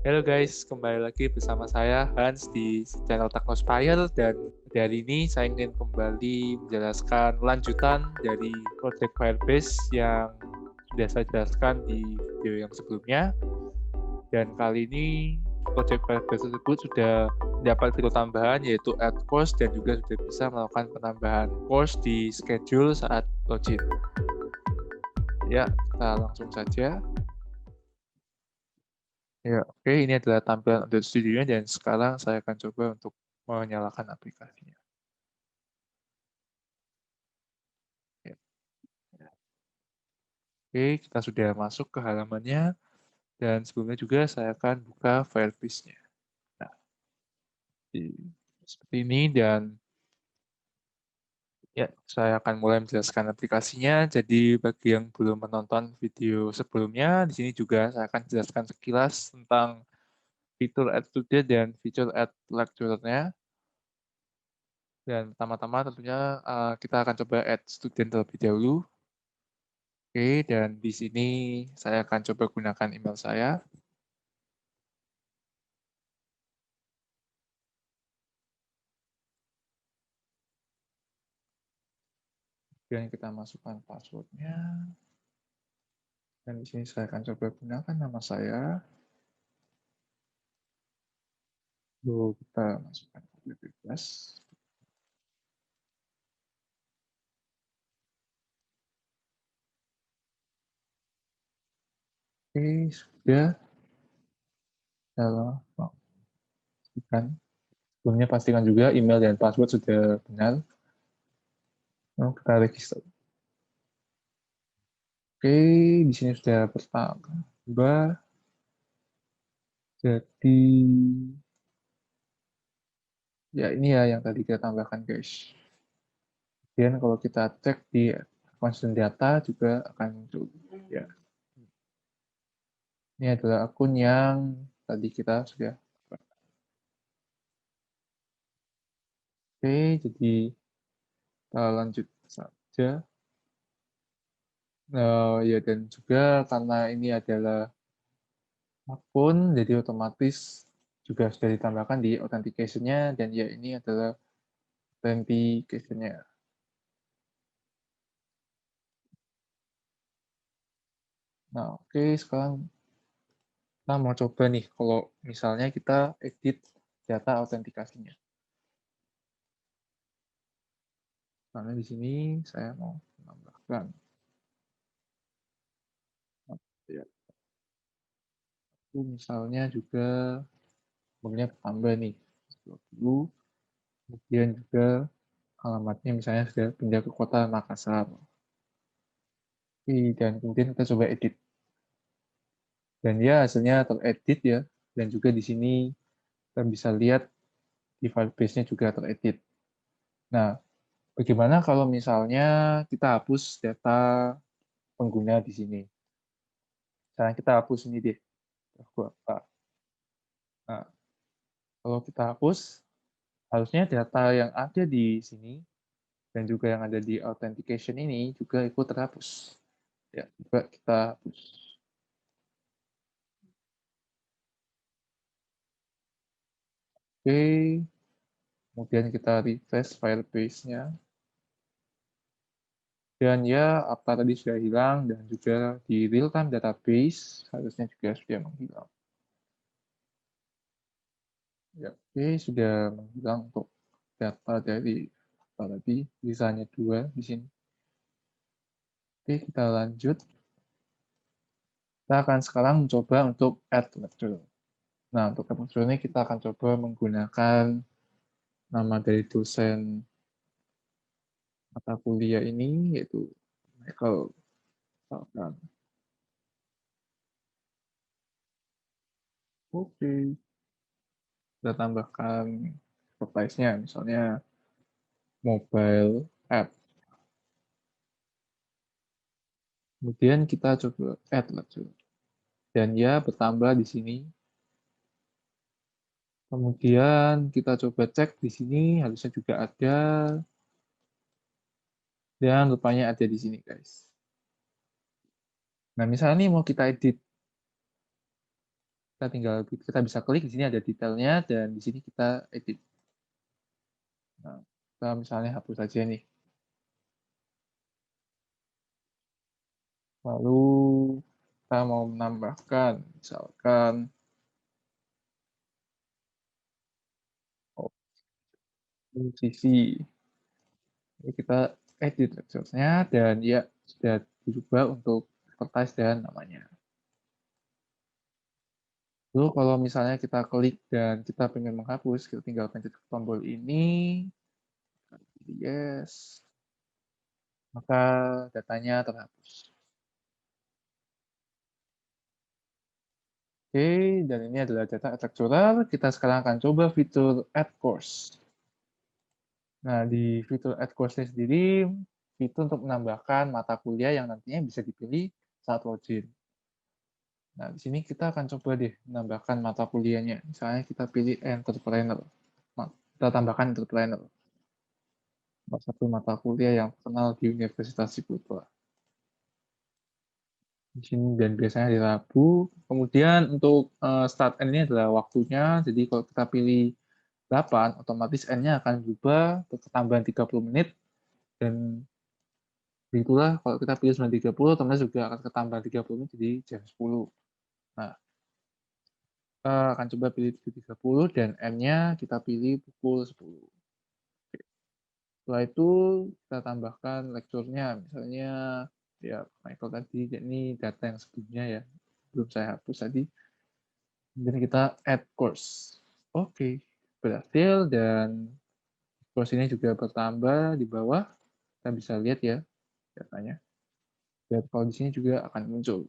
Halo guys, kembali lagi bersama saya Hans di channel Technospire, dan hari ini saya ingin kembali menjelaskan lanjutan dari project Firebase yang sudah saya jelaskan di video yang sebelumnya. Dan kali ini project Firebase tersebut sudah mendapat fitur tambahan, yaitu add course, dan juga sudah bisa melakukan penambahan course di schedule saat login. Ya, kita langsung saja. Ya, oke, ini adalah tampilan Android Studio dan sekarang saya akan coba untuk menyalakan aplikasinya. Ya. Oke, kita sudah masuk ke halamannya dan sebelumnya juga saya akan buka Firebase-nya. Nah, seperti ini, dan ya, saya akan mulai menjelaskan aplikasinya. Jadi bagi yang belum menonton video sebelumnya, di sini juga saya akan jelaskan sekilas tentang fitur Add Student dan fitur Add Lecturer-nya. Dan pertama-tama tentunya kita akan coba Add Student terlebih dahulu. Oke, dan di sini saya akan coba gunakan email saya. Dan kita masukkan passwordnya. Dan di sini saya akan coba gunakan nama saya. Lalu kita masukkan bebas. Oke, sudah. Kalau pastikan. Sebelumnya pastikan juga email dan password sudah benar. Lalu kita register. Oke, di sini sudah pertama. Jadi, ya ini ya yang tadi kita tambahkan, guys. Kemudian kalau kita cek di constant data juga akan muncul. Ya, ini adalah akun yang tadi kita sudah. Oke, jadi kita lanjut saja. Ya, dan juga karena ini adalah akun, jadi otomatis juga sudah ditambahkan di authentication-nya, dan ya ini adalah authentication-nya. Nah, oke, sekarang kita mau coba nih, kalau misalnya kita edit data autentikasinya. Karena di sini saya mau menambahkan. Ya, misalnya juga nomornya tambah nih, 20, kemudian juga alamatnya misalnya sudah pindah ke kota Makassar. Dan kemudian kita coba edit. Dan ya hasilnya teredit ya, dan juga di sini kita bisa lihat di Firebase-nya juga teredit. Nah, bagaimana kalau misalnya kita hapus data pengguna di sini? Sekarang kita hapus ini deh. Nah, kalau kita hapus, harusnya data yang ada di sini dan juga yang ada di authentication ini juga ikut terhapus. Ya, coba kita hapus. Oke, kemudian kita refresh Firebase-nya. Dan ya, apa tadi sudah hilang, dan juga di real-time database harusnya juga sudah menghilang. Ya, oke, sudah menghilang untuk data dari apa tadi, misalnya 2 di sini. Oke, kita lanjut. Kita akan sekarang mencoba untuk add lecture. Nah, untuk add lecture ini kita akan coba menggunakan nama dari dosen mata kuliah ini, yaitu Michael. Misalkan. Oke, kita tambahkan advertise-nya, misalnya mobile app. Kemudian kita coba add lecture. Dan ya, bertambah di sini. Kemudian kita coba cek di sini, harusnya juga ada. Dan rupanya ada di sini, guys. Nah, misalnya ini mau kita edit. kita bisa klik di sini ada detailnya dan di sini kita edit. Nah, kita misalnya hapus saja nih. Lalu kita mau menambahkan misalkan posisi. Jadi kita edit resource-nya dan ya sudah dirubah untuk advertise dan namanya. Lalu kalau misalnya kita klik dan kita ingin menghapus, kita tinggal pencet tombol ini, yes, maka datanya terhapus. Oke, dan ini adalah data struktural. Kita sekarang akan coba fitur Add Course. Nah, di fitur Add Course sendiri, fitur untuk menambahkan mata kuliah yang nantinya bisa dipilih saat login. Nah, di sini kita akan coba deh menambahkan mata kuliahnya. Misalnya kita pilih Entrepreneur. Kita tambahkan Entrepreneur. Salah satu mata kuliah yang terkenal di Universitas Ciputra. Di sini dan biasanya di Rabu. Kemudian untuk start N ini adalah waktunya. Jadi kalau kita pilih 8, otomatis N-nya akan berubah ke tambahan 30 menit. Dan begitulah kalau kita pilih 9.30, otomatis juga akan ketambahan 30 menit jadi jam 10. Nah, kita akan coba pilih 7.30 dan N-nya kita pilih pukul 10. Setelah itu kita tambahkan lekturnya, misalnya ya Michael tadi, ini data yang sebelumnya ya, belum saya hapus tadi. Kemudian kita add course. Oke, berhasil dan course ini juga bertambah di bawah. Kita bisa lihat ya datanya. Dan kalau di sini juga akan muncul.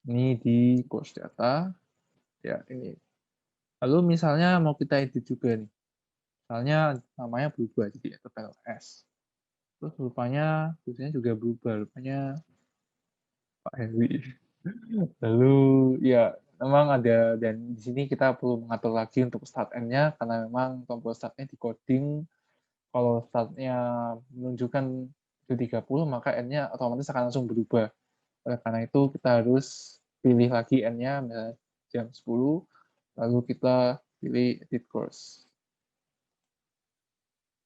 Ini di course data. Ya, ini. Lalu misalnya mau kita edit juga nih. Misalnya namanya berubah jadi Entrepreneur S. Terus rupanya tulisannya juga berubah, rupanya Pak Henry. Lalu ya memang ada, dan di sini kita perlu mengatur lagi untuk start end-nya karena memang tombol start-nya di coding. Kalau start-nya menunjukkan 30 maka end-nya otomatis akan langsung berubah. Oleh karena itu kita harus pilih lagi end-nya misalnya jam 10, lalu kita pilih edit course.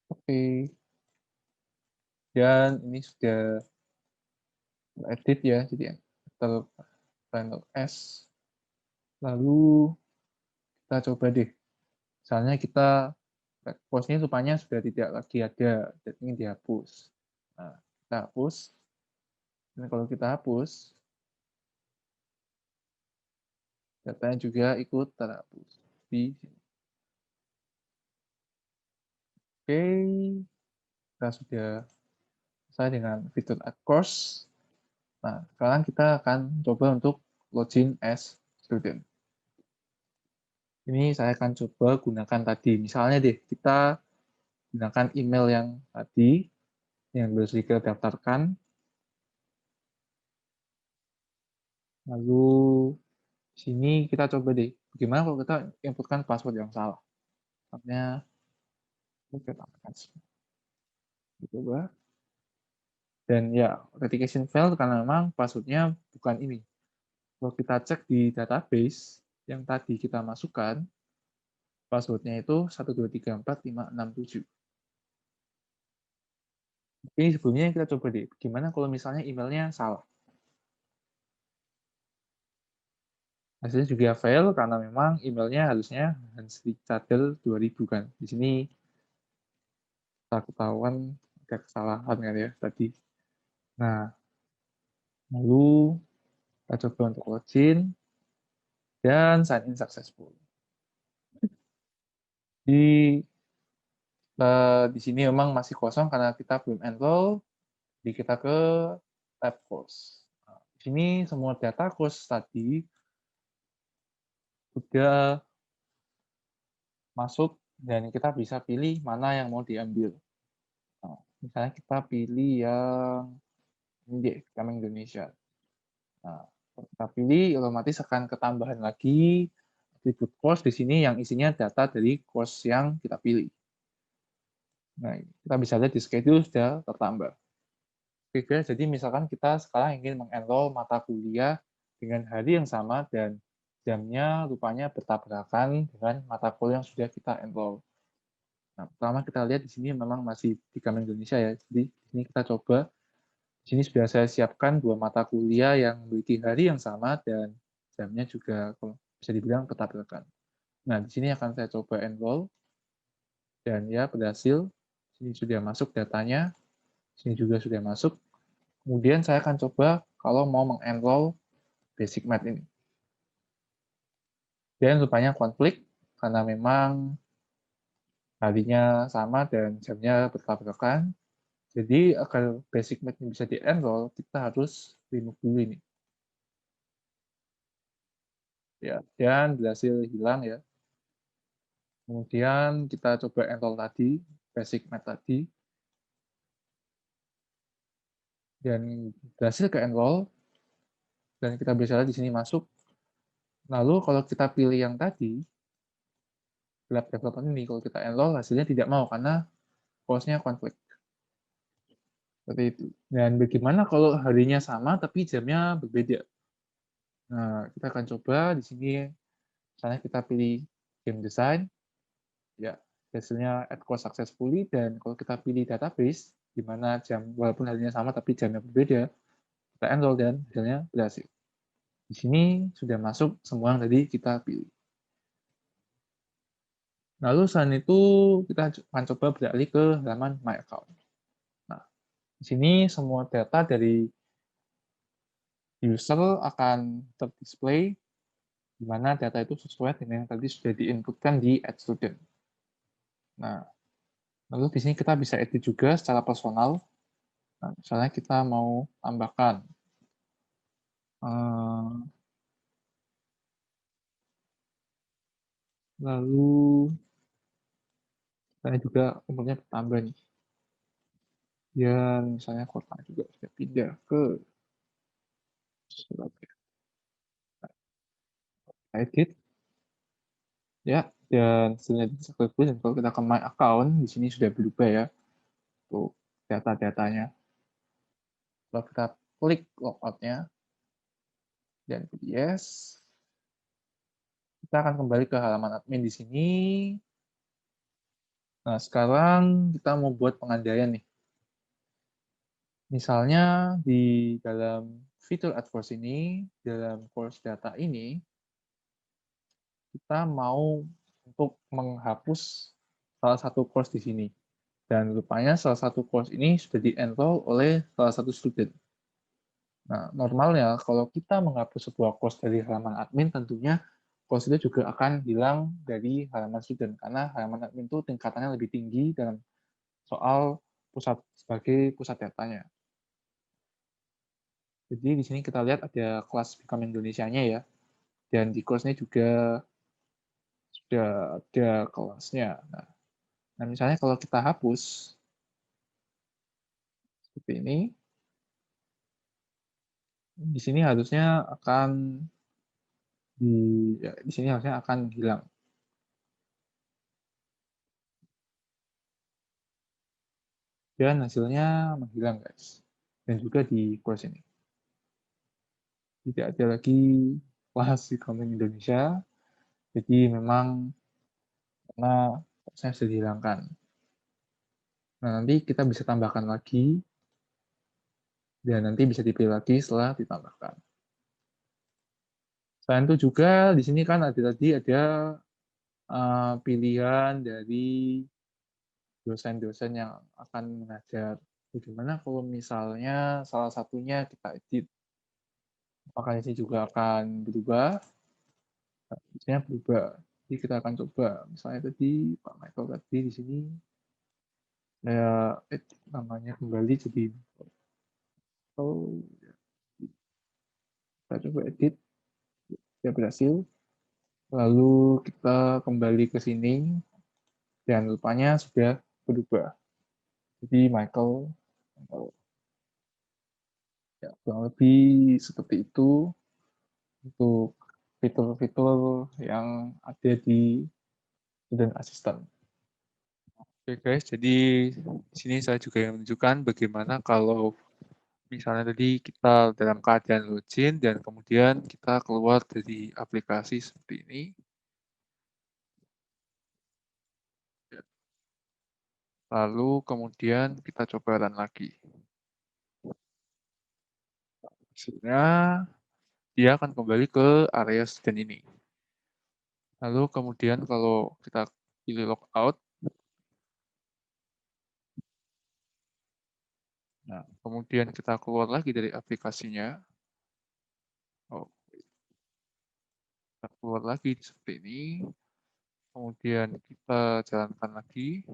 Oke. Dan ini sudah edit ya, jadi Final S. Lalu kita coba deh, misalnya kita post ini rupanya sudah tidak lagi ada, dan ingin dihapus. Nah, kita hapus. Dan kalau kita hapus, datanya juga ikut terhapus. Di sini. Oke, kita sudah selesai dengan fitur add course. Nah, sekarang kita akan coba untuk login as student. Ini saya akan coba gunakan tadi. Misalnya deh, kita gunakan email yang tadi, yang baru kita daftarkan. Lalu di sini kita coba deh, bagaimana kalau kita inputkan password yang salah. Misalnya, kita tambahkan coba. Dan ya, authentication failed karena memang passwordnya bukan ini. Kalau kita cek di database yang tadi kita masukkan, passwordnya itu 1234567. Ini sebelumnya kita coba deh, gimana kalau misalnya emailnya salah. Hasilnya juga fail karena memang emailnya harusnya hansricadel 2000 kan. Di sini kita ketahuan ada kesalahan kan ya tadi. Nah, lalu kita coba untuk login dan sign in successful. Di sini memang masih kosong karena kita belum enroll. Jadi kita ke tab course. Nah, di sini semua data course tadi sudah masuk dan kita bisa pilih mana yang mau diambil. Nah, misalnya kita pilih yang ini deh, Kami Indonesia. Nah, kita pilih otomatis akan ketambahan lagi atribut course di sini yang isinya data dari course yang kita pilih. Nah, kita bisa lihat di schedule sudah tertambah. Oke, jadi misalkan kita sekarang ingin mengenroll mata kuliah dengan hari yang sama dan jamnya rupanya bertabrakan dengan mata kuliah yang sudah kita enroll. Nah, pertama kita lihat di sini memang masih di Kamen Indonesia ya. Jadi di sini kita coba. Di sini sudah saya siapkan 2 mata kuliah yang memiliki hari yang sama dan jamnya juga bisa dibilang bertabrakan. Nah, di sini akan saya coba enroll dan ya berhasil. Sini sudah masuk datanya, sini juga sudah masuk. Kemudian saya akan coba kalau mau mengenroll basic math ini. Dan rupanya konflik karena memang harinya sama dan jamnya bertabrakan. Jadi agar basic math ini bisa di-enroll, kita harus remove dulu ini. Ya, dan berhasil hilang ya. Kemudian kita coba enroll tadi, basic math tadi. Dan berhasil ke enroll, dan kita bisa lihat di sini masuk. Lalu kalau kita pilih yang tadi, lab development ini, kalau kita enroll hasilnya tidak mau karena course-nya konflik. Seperti itu. Dan bagaimana kalau harinya sama tapi jamnya berbeda? Nah, kita akan coba di sini, misalnya kita pilih game design, ya hasilnya add course successfully, dan kalau kita pilih database, di mana jam, walaupun harinya sama tapi jamnya berbeda, kita enroll dan hasilnya berhasil. Di sini sudah masuk semua yang tadi kita pilih. Lalu selain itu, kita akan coba beralih ke halaman My Account. Nah, di sini semua data dari user akan terdisplay, di mana data itu sesuai dengan yang tadi sudah diinputkan di Add Student. Nah, lalu di sini kita bisa edit juga secara personal. Nah, misalnya kita mau tambahkan lalu saya juga umurnya bertambah nih. Dan misalnya kota juga sudah pindah ke Surabaya. Edit ya, dan setelah successful, dan kalau kita ke My Account di sini sudah berubah ya untuk data-datanya. Kalau kita klik logout-nya dan yes, kita akan kembali ke halaman admin di sini. Nah, sekarang kita mau buat pengandaian nih. Misalnya di dalam fitur AdForce ini, dalam course data ini, kita mau untuk menghapus salah satu course di sini. Dan rupanya salah satu course ini sudah di-enroll oleh salah satu student. Nah, normalnya kalau kita menghapus sebuah course dari halaman admin, tentunya course itu juga akan hilang dari halaman student, karena halaman admin itu tingkatannya lebih tinggi dalam soal pusat sebagai pusat datanya. Jadi di sini kita lihat ada kelas Become Indonesia-nya ya, dan di course-nya juga sudah ada kelasnya. Nah, misalnya kalau kita hapus seperti ini, di sini harusnya akan di sini harusnya akan hilang. Dan hasilnya menghilang, guys. Dan juga di course ini. Tidak ada lagi kelas Becoming Indonesia. Jadi memang karena saya sudah dihilangkan. Nah, nanti kita bisa tambahkan lagi. Dan nanti bisa dipilih lagi setelah ditambahkan. Selain itu juga di sini kan ada pilihan dari dosen-dosen yang akan mengajar. Bagaimana kalau misalnya salah satunya kita edit? Apakah ini juga akan berubah? Biasanya berubah. Jadi kita akan coba. Misalnya tadi Pak Michael tadi di sini saya edit namanya kembali jadi oh, kita coba edit, ya berhasil. Lalu kita kembali ke sini dan rupanya sudah berubah. Jadi Michael ya, kurang lebih seperti itu untuk fitur-fitur yang ada di Student Assistant. Oke guys, jadi di sini saya juga yang menunjukkan bagaimana kalau Misalnya tadi kita dalam keadaan login dan kemudian kita keluar dari aplikasi seperti ini. Lalu kemudian kita coba run lagi. Hasilnya dia akan kembali ke area student ini. Lalu kemudian kalau kita pilih logout, nah kemudian kita keluar lagi dari aplikasinya. Oh, kita keluar lagi seperti ini. Kemudian kita jalankan lagi.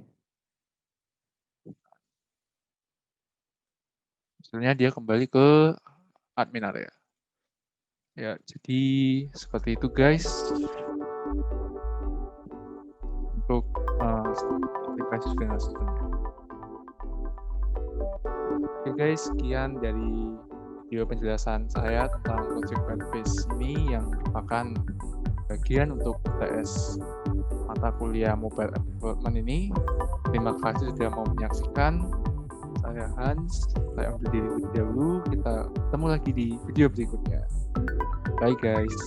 Hasilnya dia kembali ke admin area. Ya, jadi seperti itu guys untuk aplikasi Final System-nya. Oke guys, sekian dari video penjelasan saya tentang Project Firebase ini yang merupakan bagian untuk UTS mata kuliah Mobile App Development ini. Terima kasih sudah mau menyaksikan. Saya Hans, saya undur diri terlebih dahulu. Kita ketemu lagi di video berikutnya. Bye guys.